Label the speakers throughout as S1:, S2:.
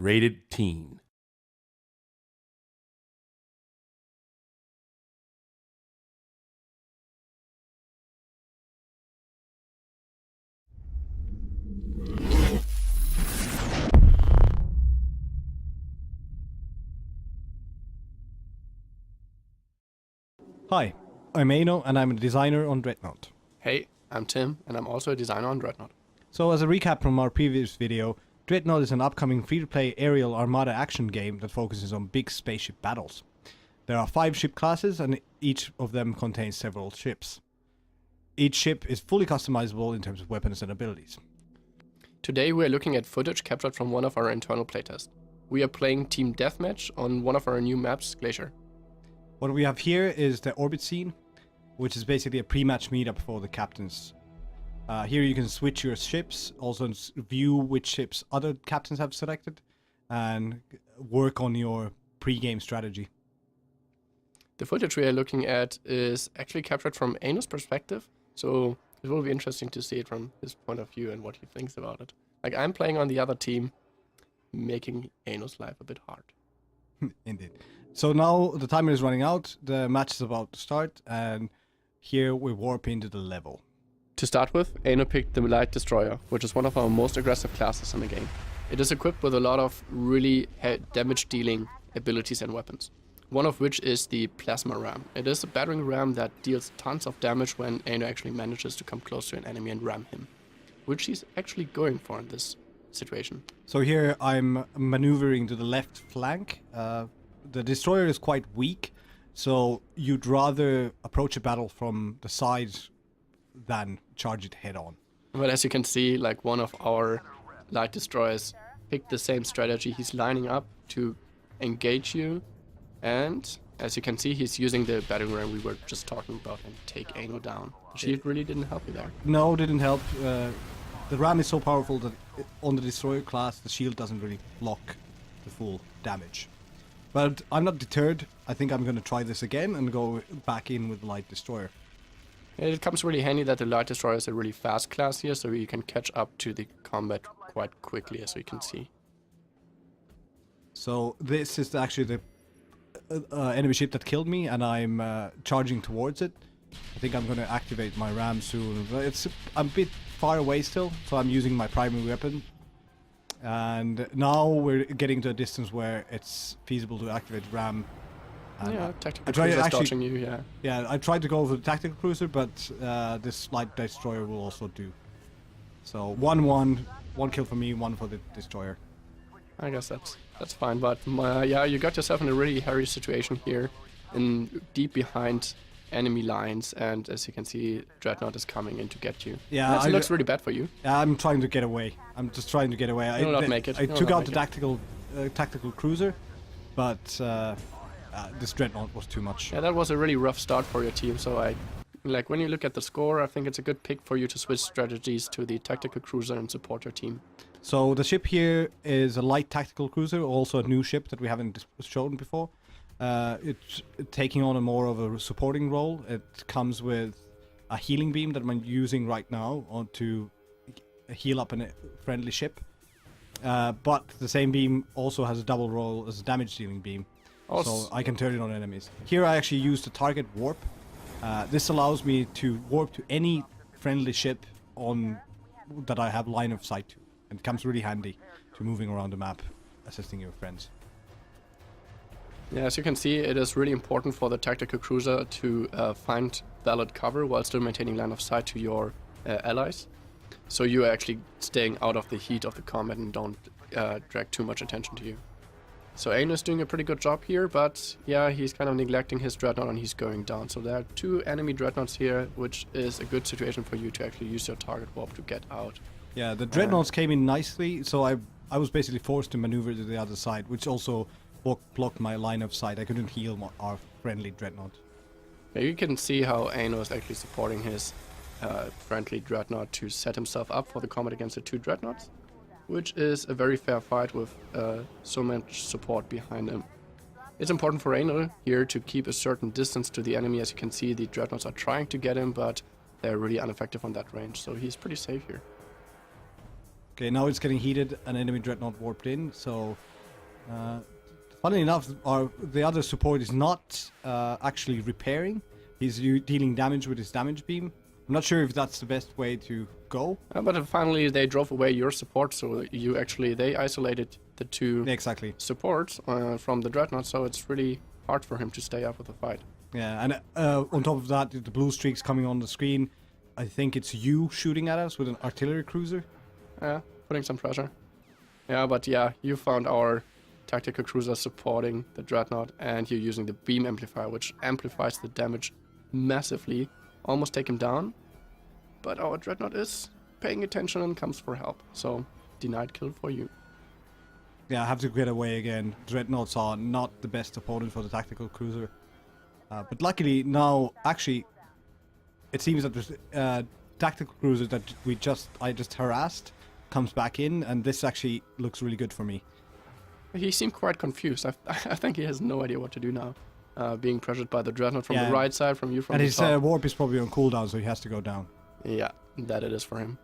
S1: Rated teen.
S2: Hi, I'm Aino and I'm a designer on Dreadnought.
S3: Hey, I'm Tim, and I'm also a designer on Dreadnought.
S2: So as a recap from our previous video, Dreadnought is an upcoming free-to-play aerial armada action game that focuses on big spaceship battles. There are 5 ship classes and each of them contains several ships. Each ship is fully customizable in terms of weapons and abilities.
S3: Today we are looking at footage captured from one of our internal playtests. We are playing Team Deathmatch on one of our new maps, Glacier.
S2: What we have here is the orbit scene, which is basically a pre-match meetup for the captains. Here you can switch your ships, also view which ships other captains have selected, and work on your pre-game strategy.
S3: The footage we are looking at is actually captured from Aino's perspective, so it will be interesting to see it from his point of view and what he thinks about it. Like, I'm playing on the other team, making Aino's life a bit hard.
S2: Indeed. So now the timer is running out, the match is about to start, and here we warp into the level.
S3: To start with, Aino picked the Light Destroyer, which is one of our most aggressive classes in the game. It is equipped with a lot of really damage-dealing abilities and weapons, one of which is the Plasma Ram. It is a battering ram that deals tons of damage when Aino actually manages to come close to an enemy and ram him, which he's actually going for in this situation.
S2: So here I'm maneuvering to the left flank. The destroyer is quite weak, so you'd rather approach a battle from the side than charge it head on.
S3: But as you can see, like, one of our light destroyers picked the same strategy. He's lining up to engage you, and as you can see, he's using the battering ram we were just talking about and take Aino down. The shield really didn't help you there.
S2: No, didn't help. The ram is so powerful that on the destroyer class, the shield doesn't really block the full damage. But I'm not deterred. I think I'm going to try this again and go back in with the light destroyer.
S3: It comes really handy that the Light Destroyer is a really fast class here, so you can catch up to the combat quite quickly, as we can see.
S2: So this is actually the enemy ship that killed me, and I'm charging towards it. I think I'm going to activate my ram soon. I'm a bit far away still, so I'm using my primary weapon. And now we're getting to a distance where it's feasible to activate ram. And
S3: yeah, tactical cruiser dodging you, yeah.
S2: Yeah, I tried to go for the tactical cruiser, but this light destroyer will also do. So 1-1, 1 kill for me, 1 for the destroyer.
S3: I guess that's fine, but yeah, you got yourself in a really hairy situation here, deep behind enemy lines, and as you can see, Dreadnought is coming in to get you.
S2: Yeah,
S3: it looks really bad for you.
S2: Yeah, I'm trying to get away. I'm just trying to get away.
S3: You'll not make it.
S2: I took out the tactical cruiser, but this Dreadnought was too much.
S3: Yeah, that was a really rough start for your team, so when you look at the score, I think it's a good pick for you to switch strategies to the tactical cruiser and support your team.
S2: So the ship here is a light tactical cruiser, also a new ship that we haven't shown before. It's taking on a more of a supporting role. It comes with a healing beam that I'm using right now to heal up a friendly ship. But the same beam also has a double role as a damage dealing beam. So I can turn it on enemies. Here I actually use the target warp. This allows me to warp to any friendly ship that I have line of sight to. And it comes really handy to moving around the map, assisting your friends.
S3: Yeah, as you can see, it is really important for the tactical cruiser to find valid cover while still maintaining line of sight to your allies. So you are actually staying out of the heat of the combat and don't drag too much attention to you. So Aino is doing a pretty good job here, but yeah, he's kind of neglecting his Dreadnought and he's going down. So there are 2 enemy Dreadnoughts here, which is a good situation for you to actually use your target warp to get out.
S2: Yeah, the Dreadnoughts came in nicely, so I was basically forced to maneuver to the other side, which also blocked my line of sight. I couldn't heal our friendly Dreadnought.
S3: Yeah, you can see how Aino is actually supporting his friendly Dreadnought to set himself up for the combat against the 2 Dreadnoughts, which is a very fair fight with so much support behind him. It's important for Aino here to keep a certain distance to the enemy. As you can see, the Dreadnoughts are trying to get him, but they're really ineffective on that range, so he's pretty safe here.
S2: Okay, now it's getting heated. An enemy Dreadnought warped in. So, funnily enough, the other support is not actually repairing. He's dealing damage with his damage beam. I'm not sure if that's the best way to go.
S3: But finally, they drove away your support, so they isolated the two
S2: Exactly.
S3: supports from the Dreadnought, so it's really hard for him to stay up with the fight.
S2: Yeah, and on top of that, the blue streaks coming on the screen. I think it's you shooting at us with an artillery cruiser.
S3: Yeah, putting some pressure. Yeah, but yeah, you found our tactical cruiser supporting the Dreadnought, and you're using the beam amplifier, which amplifies the damage massively. Almost take him down, but our Dreadnought is paying attention and comes for help. So, denied kill for you.
S2: Yeah, I have to get away again. Dreadnoughts are not the best opponent for the tactical cruiser. But luckily now, actually, it seems that the tactical cruiser that I just harassed comes back in, and this actually looks really good for me.
S3: He seemed quite confused. I think he has no idea what to do now. Being pressured by the Dreadnought from the right side, from you from
S2: and
S3: the
S2: his
S3: top.
S2: warp is probably on cooldown, so he has to go down.
S3: Yeah, that it is for him.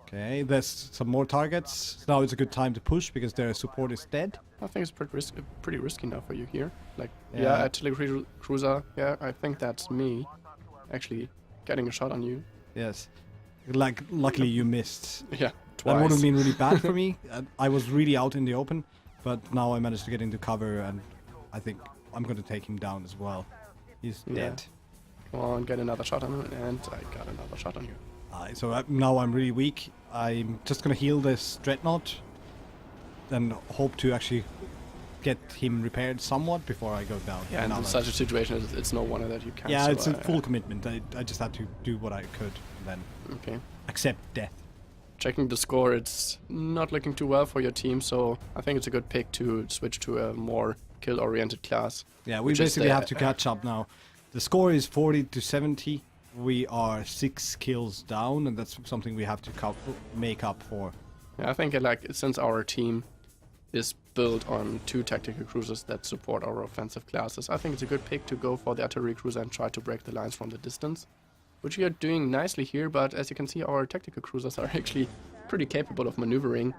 S2: Okay, there's some more targets. Now it's a good time to push because their support is dead.
S3: I think it's pretty risky now for you here. Like,
S2: Yeah.
S3: artillery cruiser. Yeah, I think that's me actually getting a shot on you.
S2: Yes. Like, luckily you missed.
S3: Yeah, twice.
S2: That would have been really bad for me. I was really out in the open, but now I managed to get into cover, and I think I'm going to take him down as well. He's dead.
S3: Come on, get another shot on him, and I got another shot on you.
S2: So now I'm really weak. I'm just going to heal this Dreadnought, and hope to actually get him repaired somewhat before I go down.
S3: Yeah, and in such a situation, it's no wonder that you can't
S2: Yeah, it's a
S3: survive.
S2: full commitment. I just had to do what I could, and then
S3: Okay.
S2: accept death.
S3: Checking the score, it's not looking too well for your team, so I think it's a good pick to switch to a more kill-oriented class.
S2: Yeah, we
S3: which is
S2: basically
S3: the-
S2: have to catch up now. The score is 40 to 70. We are 6 kills down, and that's something we have to make up for.
S3: Yeah, I think since our team is built on 2 tactical cruisers that support our offensive classes, I think it's a good pick to go for the artillery cruiser and try to break the lines from the distance, which we are doing nicely here. But as you can see, our tactical cruisers are actually pretty capable of maneuvering,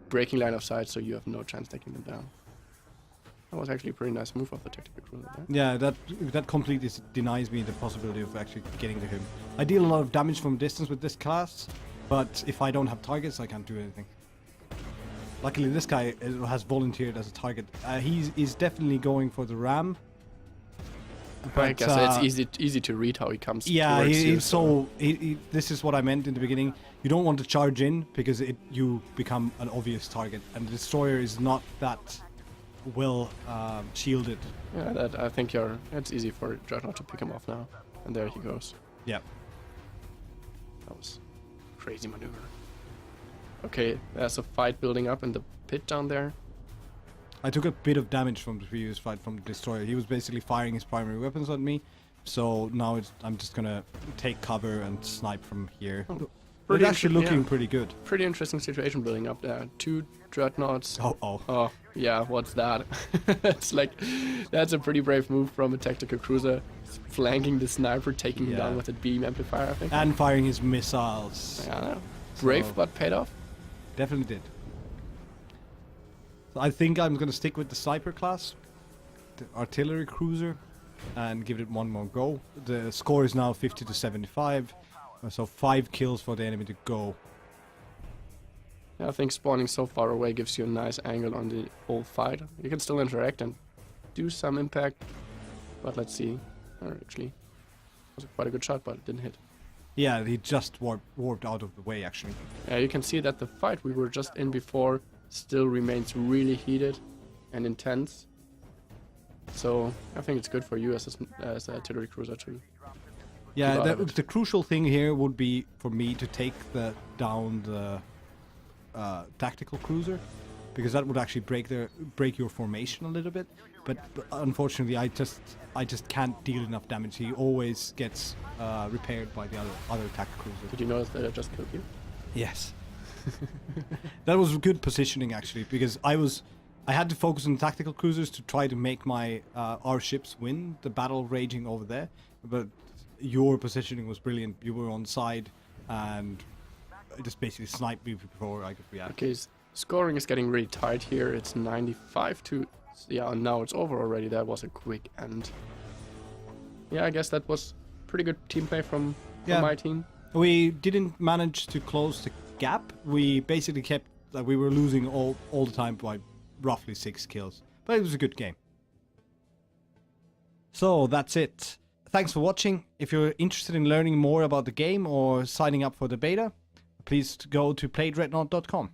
S3: breaking line of sight, so you have no chance taking them down. That was actually a pretty nice move of the tactical cruiser there.
S2: Yeah, that completely denies me the possibility of actually getting to him. I deal a lot of damage from distance with this class, but if I don't have targets, I can't do anything. Luckily, this guy has volunteered as a target. He's definitely going for the ram.
S3: I guess it's easy to read how he comes.
S2: Yeah,
S3: towards you,
S2: this is what I meant in the beginning. You don't want to charge in because you become an obvious target, and the destroyer is not that well shielded.
S3: Yeah, I think it's easy for Dreadnought to pick him off now, and there he goes.
S2: Yeah.
S3: That was crazy maneuver. Okay, there's a fight building up in the pit down there.
S2: I took a bit of damage from the previous fight from the destroyer. He was basically firing his primary weapons at me, so now I'm just gonna take cover and snipe from here. It's actually looking pretty good.
S3: Pretty interesting situation building up there. 2 Dreadnoughts.
S2: Oh,
S3: yeah, what's that? It's like, that's a pretty brave move from a tactical cruiser, flanking the sniper, taking him down with a beam amplifier, I think.
S2: and firing his missiles.
S3: Yeah, brave
S2: So-
S3: but paid off.
S2: Definitely did. So I think I'm gonna stick with the sniper class, the artillery cruiser, and give it one more go. The score is now 50 to 75, so 5 kills for the enemy to go.
S3: Yeah, I think spawning so far away gives you a nice angle on the whole fight. You can still interact and do some impact, but let's see. Actually, it was quite a good shot, but it didn't hit.
S2: Yeah, he just warped out of the way, actually.
S3: Yeah, you can see that the fight we were just in before still remains really heated and intense. So I think it's good for you as an artillery cruiser too.
S2: Yeah,
S3: Keep out of it.
S2: the crucial thing here would be for me to take down the tactical cruiser, because that would actually break your formation a little bit. But unfortunately, I just can't deal enough damage. He always gets repaired by the other tactical cruiser.
S3: Did you notice that I just killed you?
S2: Yes. That was good positioning actually, because I had to focus on tactical cruisers to try to make our ships win the battle raging over there. But your positioning was brilliant. You were on side and just basically sniped me before I could react.
S3: Okay, scoring is getting really tight here. It's 95 to... Yeah, now it's over already. That was a quick end. Yeah, I guess that was pretty good team play from my team.
S2: We didn't manage to close the gap. We basically kept... we were losing all the time by roughly 6 kills. But it was a good game. So, that's it. Thanks for watching. If you're interested in learning more about the game or signing up for the beta, please go to playdreadnought.com.